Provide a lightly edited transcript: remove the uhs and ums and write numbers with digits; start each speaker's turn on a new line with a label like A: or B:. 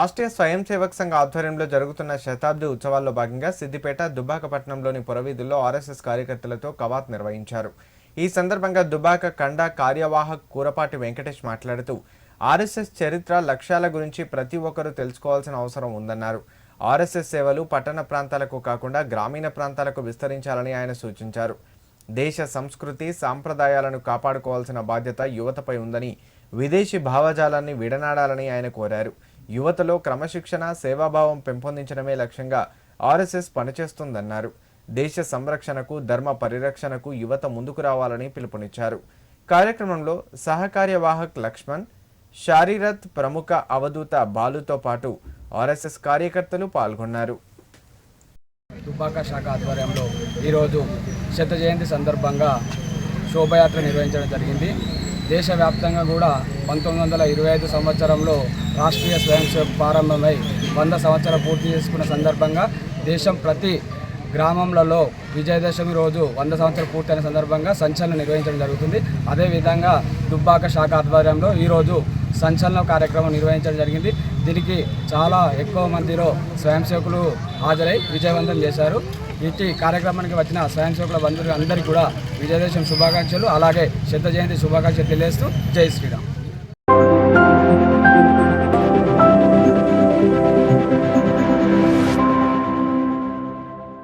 A: రాష్ట్రీయ స్వయం సేవక్ సంఘ ఆధ్వర్యంలో జరుగుతున్న శతాబ్ది ఉత్సవాల్లో భాగంగా సిద్దిపేట దుబ్బాకపట్నంలోని పురవీధుల్లో ఆర్ఎస్ఎస్ కార్యకర్తలతో కవాత్ నిర్వహించారు. ఈ సందర్భంగా దుబ్బాక కండ కార్యవాహక్ కూరపాటి వెంకటేష్ మాట్లాడుతూ ఆర్ఎస్ఎస్ చరిత్ర లక్ష్యాల గురించి ప్రతి ఒక్కరూ తెలుసుకోవాల్సిన అవసరం ఉందన్నారు. ఆర్ఎస్ఎస్ సేవలు పట్టణ ప్రాంతాలకు కాకుండా గ్రామీణ ప్రాంతాలకు విస్తరించాలని ఆయన సూచించారు. దేశ సంస్కృతి సాంప్రదాయాలను కాపాడుకోవాల్సిన బాధ్యత యువతపై ఉందని, విదేశీ భావజాలాన్ని విడనాడాలని ఆయన కోరారు. యువతలో క్రమశిక్షణ, సేవాభావం పెంపొందించడమే లక్ష్యంగా ఆర్ఎస్ఎస్ పనిచేస్తుందన్నారు. దేశ సంరక్షణకు, ధర్మ పరిరక్షణకు యువత ముందుకు రావాలని పిలుపునిచ్చారు. కార్యక్రమంలో సహకార్యవాహక్ లక్ష్మణ్, శారీరత్ ప్రముఖ అవధూత బాలుతో పాటు ఆర్ఎస్ఎస్ కార్యకర్తలు పాల్గొన్నారు.
B: దుబ్బాక శాఖ ఆధ్వర్యంలో ఈరోజు శత జయంతి సందర్భంగా శోభయాత్ర నిర్వహించడం జరిగింది. దేశవ్యాప్తంగా కూడా 1925 సంవత్సరంలో రాష్ట్రీయ స్వయం సేవక్ ప్రారంభమై 100 సంవత్సరాలు పూర్తి చేసుకున్న సందర్భంగా దేశం ప్రతి గ్రామంలో విజయదశమి రోజు 100 సంవత్సరాలు పూర్తయిన సందర్భంగా సంచలనం నిర్వహించడం జరుగుతుంది. అదేవిధంగా దుబ్బాక శాఖ ఆధ్వర్యంలో ఈరోజు సంచలన కార్యక్రమం నిర్వహించడం జరిగింది. దీనికి చాలా ఎక్కువ మందిలో స్వయం సేవకులు హాజరై విజయవంతం చేశారు. ఇట్టి కార్యక్రమానికి వచ్చిన స్వయం సేవకుల బంధువులు అందరికీ కూడా విజయదశమి శుభాకాంక్షలు, అలాగే శత జయంతి శుభాకాంక్షలు తెలియజేస్తూ జై శ్రీరామ్.